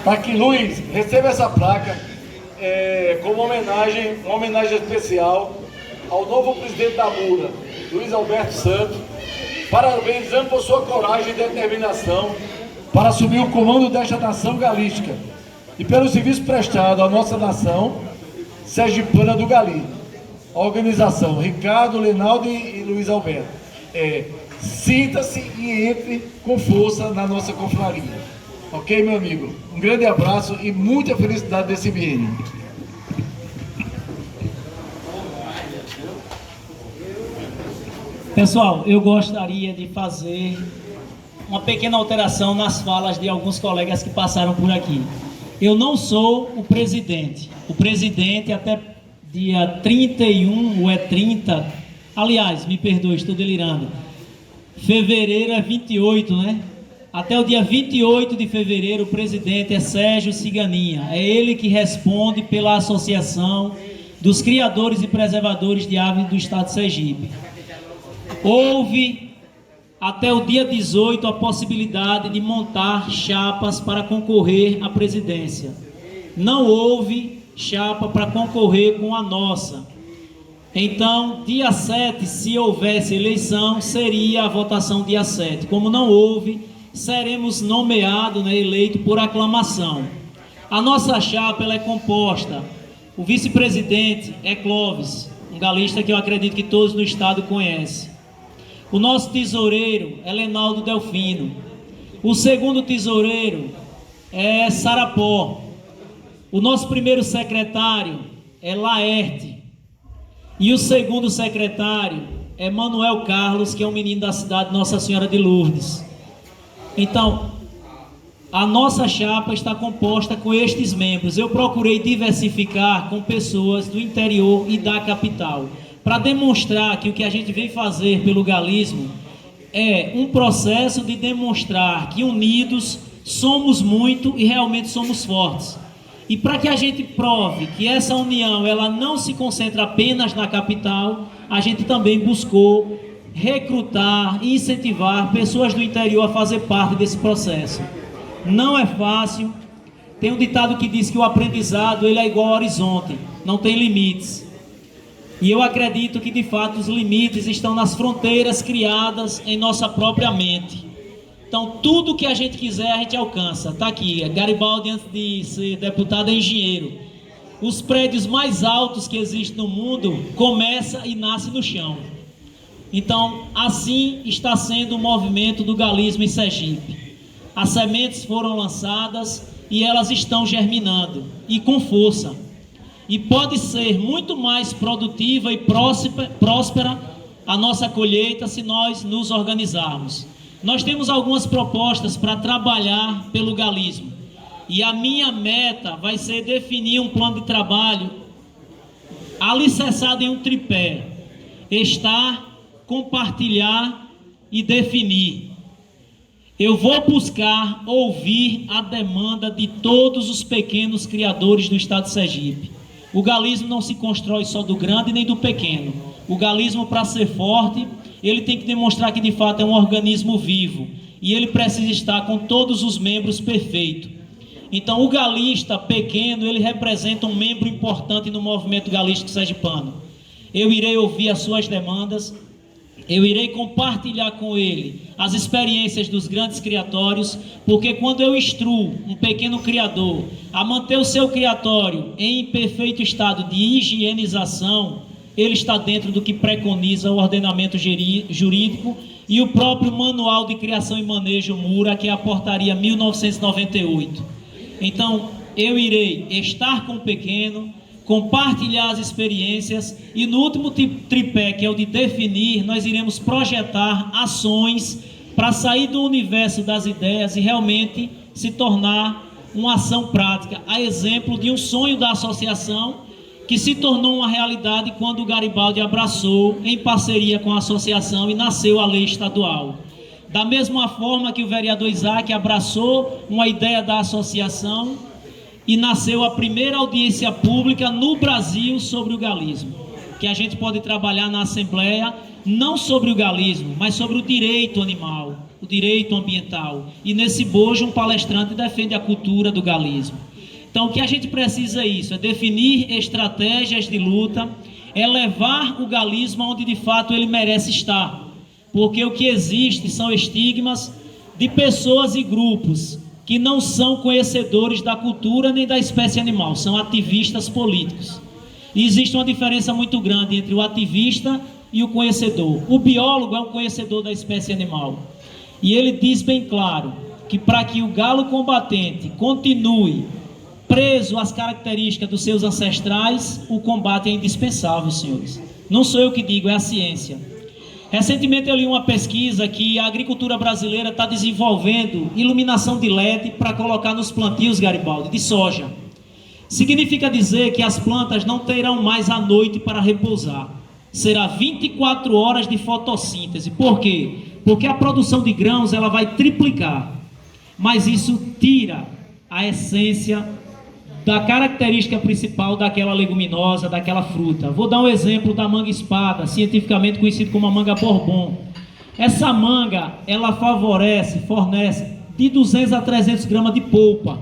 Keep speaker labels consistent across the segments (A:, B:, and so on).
A: Aqui, Luiz, receba essa placa como uma homenagem especial ao novo presidente da Mura, Luiz Alberto Santos, parabenizando por sua coragem e determinação para assumir o comando desta nação galística e pelo serviço prestado à nossa nação sergipana do Gali. A organização Ricardo, Lenaldo e Luiz Alberto. Sinta-se e entre com força na nossa confraria. Ok, meu amigo? Um grande abraço e muita felicidade desse biênio.
B: Pessoal, eu gostaria de fazer uma pequena alteração nas falas de alguns colegas que passaram por aqui. Eu não sou o presidente. O presidente até dia 31 ou 30, aliás, me perdoe, estou delirando. Fevereiro é 28, né? Até o dia 28 de fevereiro, o presidente é Sérgio Ciganinha. É ele que responde pela Associação dos Criadores e Preservadores de Aves do Estado de Sergipe. Houve, até o dia 18, a possibilidade de montar chapas para concorrer à presidência. Não houve chapa para concorrer com a nossa. Então, dia 7, se houvesse eleição, seria a votação dia 7. Como não houve, seremos nomeados, eleito por aclamação. A nossa chapa ela é composta. O vice-presidente é Clóvis, um galista que eu acredito que todos no estado conhecem. O nosso tesoureiro é Lenaldo Delfino. O segundo tesoureiro é Sarapó. O nosso primeiro secretário é Laerte. E o segundo secretário é Manuel Carlos, que é um menino da cidade Nossa Senhora de Lourdes. Então, a nossa chapa está composta com estes membros. Eu procurei diversificar com pessoas do interior e da capital, para demonstrar que o que a gente vem fazer pelo galismo é um processo de demonstrar que unidos somos muito e realmente somos fortes. E para que a gente prove que essa união ela não se concentra apenas na capital, a gente também buscou recrutar e incentivar pessoas do interior a fazer parte desse processo. Não é fácil. Tem um ditado que diz que o aprendizado ele é igual ao horizonte, não tem limites. E eu acredito que de fato os limites estão nas fronteiras criadas em nossa própria mente. Então tudo que a gente quiser a gente alcança. Está aqui, Garibaldi antes de ser deputado é engenheiro. Os prédios mais altos que existem no mundo começam e nascem no chão. Então assim está sendo o movimento do galismo em Sergipe. As sementes foram lançadas e elas estão germinando e com força. E pode ser muito mais produtiva e próspera a nossa colheita se nós nos organizarmos. Nós temos algumas propostas para trabalhar pelo galismo. E a minha meta vai ser definir um plano de trabalho alicerçado em um tripé: estar, compartilhar e definir. Eu vou buscar ouvir a demanda de todos os pequenos criadores do estado de Sergipe. O galismo não se constrói só do grande nem do pequeno. O galismo, para ser forte, ele tem que demonstrar que de fato é um organismo vivo. E ele precisa estar com todos os membros perfeitos. Então o galista pequeno, ele representa um membro importante no movimento galístico sergipano. Eu irei ouvir as suas demandas. Eu irei compartilhar com ele as experiências dos grandes criatórios, porque quando eu instruo um pequeno criador a manter o seu criatório em perfeito estado de higienização, ele está dentro do que preconiza o ordenamento jurídico e o próprio Manual de Criação e Manejo Mura, que é a portaria 1998. Então, eu irei estar com o pequeno, compartilhar as experiências e no último tripé, que é o de definir, nós iremos projetar ações para sair do universo das ideias e realmente se tornar uma ação prática, a exemplo de um sonho da associação que se tornou uma realidade quando o Garibaldi abraçou em parceria com a associação e nasceu a lei estadual. Da mesma forma que o vereador Isaac abraçou uma ideia da associação e nasceu a primeira audiência pública no Brasil sobre o galismo, que a gente pode trabalhar na Assembleia não sobre o galismo, mas sobre o direito animal, o direito ambiental. E nesse bojo um palestrante defende a cultura do galismo. Então o que a gente precisa é isso, é definir estratégias de luta, é levar o galismo onde de fato ele merece estar. Porque o que existe são estigmas de pessoas e grupos que não são conhecedores da cultura nem da espécie animal, são ativistas políticos. E existe uma diferença muito grande entre o ativista e o conhecedor. O biólogo é um conhecedor da espécie animal. E ele diz bem claro que para que o galo combatente continue preso às características dos seus ancestrais, o combate é indispensável, senhores. Não sou eu que digo, é a ciência. Recentemente eu li uma pesquisa que a agricultura brasileira está desenvolvendo iluminação de LED para colocar nos plantios, Garibaldi, de soja. Significa dizer que as plantas não terão mais a noite para repousar. Será 24 horas de fotossíntese. Por quê? Porque a produção de grãos ela vai triplicar. Mas isso tira a essência da característica principal daquela leguminosa, daquela fruta. Vou dar um exemplo da manga espada, cientificamente conhecido como a manga bourbon. Essa manga, ela fornece de 200 a 300 gramas de polpa.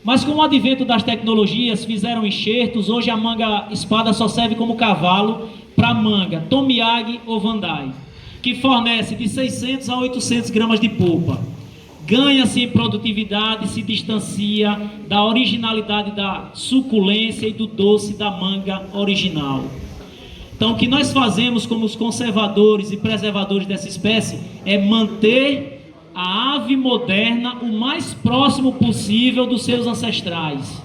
B: Mas com o advento das tecnologias, fizeram enxertos, hoje a manga espada só serve como cavalo para manga Tomiag ou Vandai, que fornece de 600 a 800 gramas de polpa. Ganha-se em produtividade, se distancia da originalidade da suculência e do doce da manga original. Então o que nós fazemos como os conservadores e preservadores dessa espécie é manter a ave moderna o mais próximo possível dos seus ancestrais.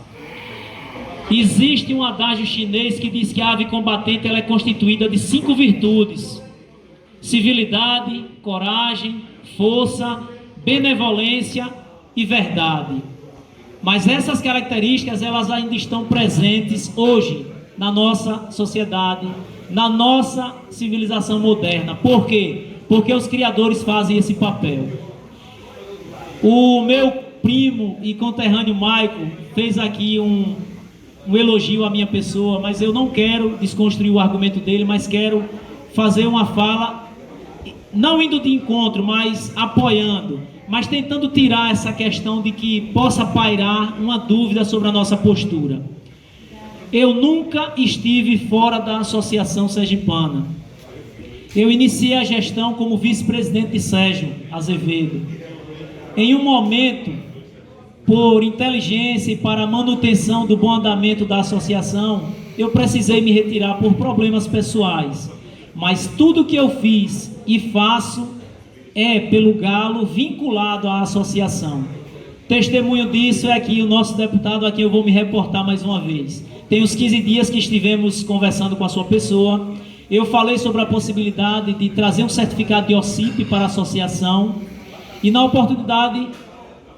B: Existe um adágio chinês que diz que a ave combatente ela é constituída de 5 virtudes: civilidade, coragem, força, benevolência e verdade. Mas essas características elas ainda estão presentes hoje na nossa sociedade, na nossa civilização moderna. Por quê? Porque os criadores fazem esse papel. O meu primo e conterrâneo Maico fez aqui um elogio à minha pessoa, mas eu não quero desconstruir o argumento dele, mas quero fazer uma fala, não indo de encontro, mas apoiando, mas tentando tirar essa questão de que possa pairar uma dúvida sobre a nossa postura. Eu nunca estive fora da Associação Sergipana. Eu iniciei a gestão como vice-presidente de Sérgio Azevedo. Em um momento, por inteligência e para a manutenção do bom andamento da associação, eu precisei me retirar por problemas pessoais. Mas tudo que eu fiz e faço é pelo Galo vinculado à associação. Testemunho disso é aqui o nosso deputado, a quem eu vou me reportar mais uma vez. Tem uns 15 dias que estivemos conversando com a sua pessoa. Eu falei sobre a possibilidade de trazer um certificado de OCIP para a associação. E na oportunidade,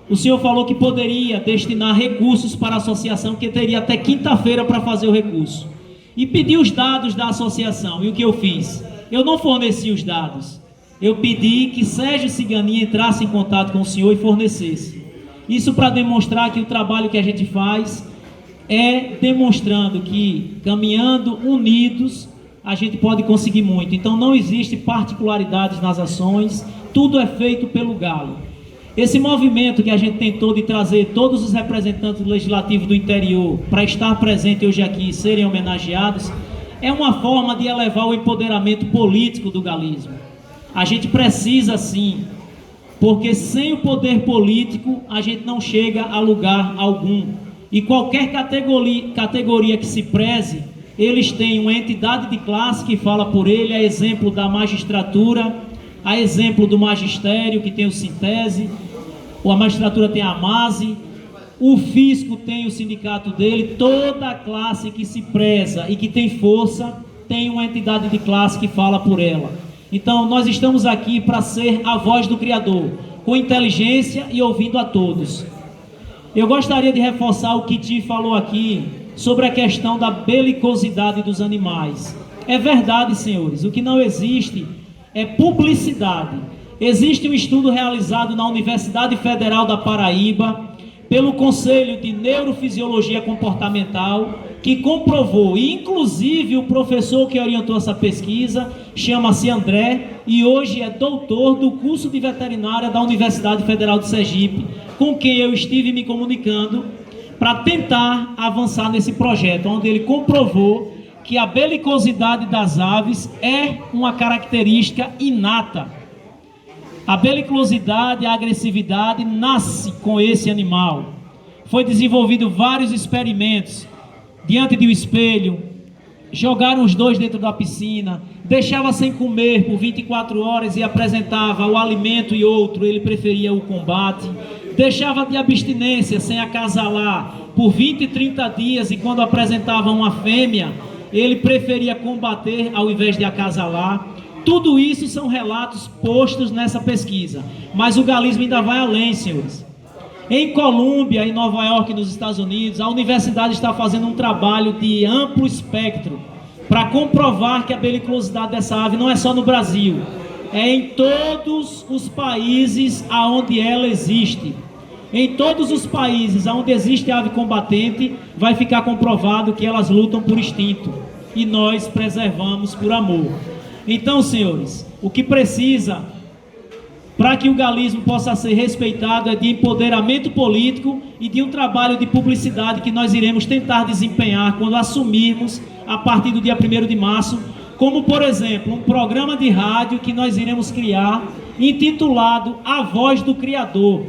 B: o senhor falou que poderia destinar recursos para a associação, que teria até quinta-feira para fazer o recurso. E pedi os dados da associação. E o que eu fiz? Eu não forneci os dados. Eu pedi que Sérgio Ciganinha entrasse em contato com o senhor e fornecesse. Isso para demonstrar que o trabalho que a gente faz é demonstrando que, caminhando unidos, a gente pode conseguir muito. Então não existe particularidades nas ações, tudo é feito pelo Galo. Esse movimento que a gente tentou de trazer todos os representantes legislativos do interior para estar presente hoje aqui e serem homenageados, é uma forma de elevar o empoderamento político do galismo. A gente precisa sim, porque sem o poder político a gente não chega a lugar algum. E qualquer categoria que se preze, eles têm uma entidade de classe que fala por ele, a exemplo da magistratura, a exemplo do magistério, que tem o Sintese, a magistratura tem a AMASE, o fisco tem o sindicato dele, toda a classe que se preza e que tem força, tem uma entidade de classe que fala por ela. Então nós estamos aqui para ser a voz do Criador, com inteligência e ouvindo a todos. Eu gostaria de reforçar o que Ti falou aqui sobre a questão da belicosidade dos animais. É verdade, senhores, o que não existe é publicidade. Existe um estudo realizado na Universidade Federal da Paraíba, pelo Conselho de Neurofisiologia Comportamental, que comprovou, e inclusive o professor que orientou essa pesquisa chama-se André e hoje é doutor do curso de veterinária da Universidade Federal de Sergipe, com quem eu estive me comunicando para tentar avançar nesse projeto, onde ele comprovou que a belicosidade das aves é uma característica inata. A belicosidade, a agressividade nasce com esse animal. Foi desenvolvido vários experimentos diante de um espelho, jogaram os dois dentro da piscina, deixava sem comer por 24 horas e apresentava o alimento e outro, ele preferia o combate, deixava de abstinência sem acasalar por 20 e 30 dias e quando apresentava uma fêmea, ele preferia combater ao invés de acasalar. Tudo isso são relatos postos nessa pesquisa, mas o galismo ainda vai além, senhores. Em Colômbia, em Nova York, nos Estados Unidos, a universidade está fazendo um trabalho de amplo espectro para comprovar que a belicosidade dessa ave não é só no Brasil, é em todos os países aonde ela existe. Em todos os países onde existe ave combatente, vai ficar comprovado que elas lutam por instinto e nós preservamos por amor. Então, senhores, o que precisa para que o galismo possa ser respeitado é de empoderamento político e de um trabalho de publicidade que nós iremos tentar desempenhar quando assumirmos a partir do dia 1º de março, como por exemplo, um programa de rádio que nós iremos criar intitulado A Voz do Criador.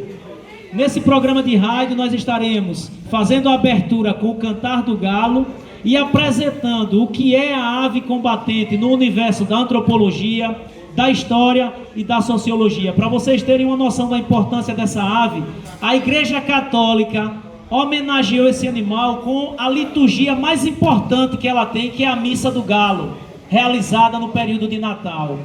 B: Nesse programa de rádio nós estaremos fazendo a abertura com o Cantar do Galo e apresentando o que é a ave combatente no universo da antropologia, da história e da sociologia. Para vocês terem uma noção da importância dessa ave, a Igreja Católica homenageou esse animal com a liturgia mais importante que ela tem, que é a Missa do Galo, realizada no período de Natal.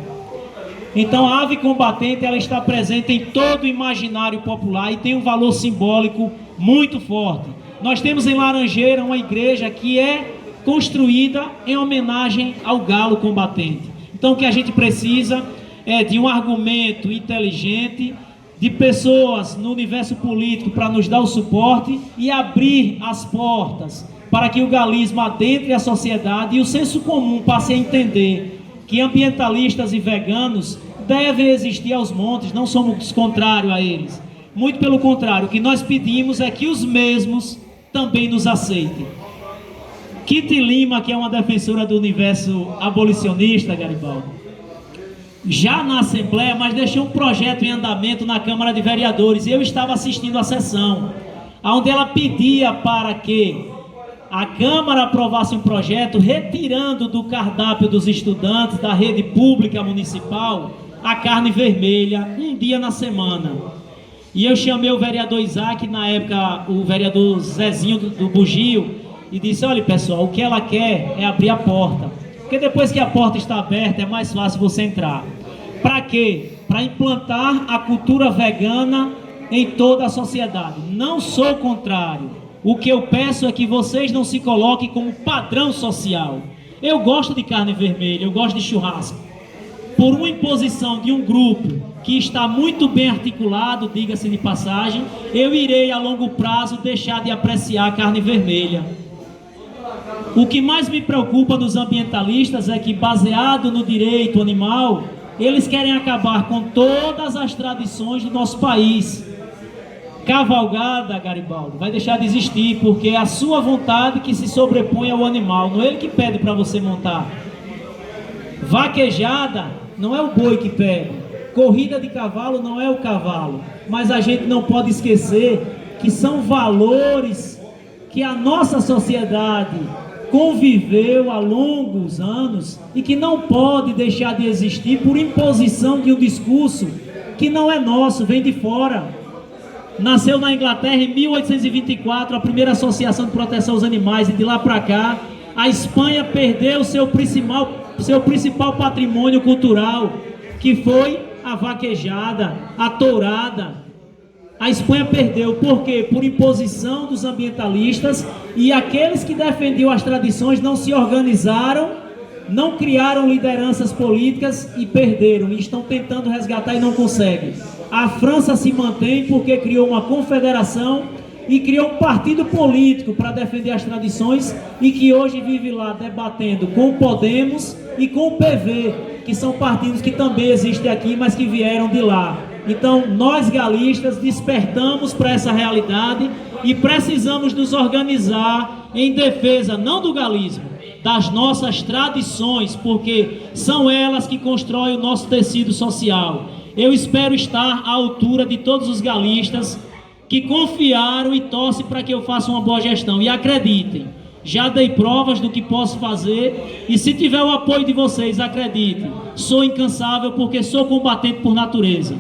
B: Então a ave combatente ela está presente em todo o imaginário popular e tem um valor simbólico muito forte. Nós temos em Laranjeira uma igreja que é construída em homenagem ao galo combatente. Então o que a gente precisa é de um argumento inteligente, de pessoas no universo político para nos dar o suporte e abrir as portas para que o galismo adentre a sociedade e o senso comum passe a entender que ambientalistas e veganos devem existir aos montes, não somos contrários a eles. Muito pelo contrário, o que nós pedimos é que os mesmos também nos aceitem. Kitty Lima, que é uma defensora do universo abolicionista, Garibaldi, já na Assembleia, mas deixou um projeto em andamento na Câmara de Vereadores. Eu estava assistindo a sessão, onde ela pedia para que a Câmara aprovasse um projeto retirando do cardápio dos estudantes da rede pública municipal a carne vermelha, um dia na semana. E eu chamei o vereador Isaac, na época o vereador Zezinho do Bugio, e disse: olha pessoal, o que ela quer é abrir a porta, porque depois que a porta está aberta é mais fácil você entrar. Para quê? Para implantar a cultura vegana em toda a sociedade. Não sou contrário, o que eu peço é que vocês não se coloquem como padrão social. Eu gosto de carne vermelha, eu gosto de churrasco. Por uma imposição de um grupo que está muito bem articulado, diga-se de passagem, eu irei a longo prazo deixar de apreciar a carne vermelha. O que mais me preocupa dos ambientalistas é que, baseado no direito animal, eles querem acabar com todas as tradições do nosso país. Cavalgada, Garibaldi, vai deixar de existir, porque é a sua vontade que se sobrepõe ao animal, não é ele que pede para você montar. Vaquejada não é o boi que pede, corrida de cavalo não é o cavalo, mas a gente não pode esquecer que são valores que a nossa sociedade conviveu há longos anos e que não pode deixar de existir por imposição de um discurso que não é nosso, vem de fora. Nasceu na Inglaterra em 1824 a primeira associação de proteção aos animais, e de lá para cá a Espanha perdeu seu principal patrimônio cultural, que foi a vaquejada, a tourada. A Espanha perdeu, por quê? Por imposição dos ambientalistas, e aqueles que defendiam as tradições não se organizaram, não criaram lideranças políticas e perderam, e estão tentando resgatar e não conseguem. A França se mantém porque criou uma confederação e criou um partido político para defender as tradições e que hoje vive lá debatendo com o Podemos e com o PV, que são partidos que também existem aqui, mas que vieram de lá. Então, nós galistas despertamos para essa realidade e precisamos nos organizar em defesa não do galismo, das nossas tradições, porque são elas que constroem o nosso tecido social. Eu espero estar à altura de todos os galistas que confiaram e torcem para que eu faça uma boa gestão. E acreditem, já dei provas do que posso fazer e se tiver o apoio de vocês, acreditem, sou incansável porque sou combatente por natureza.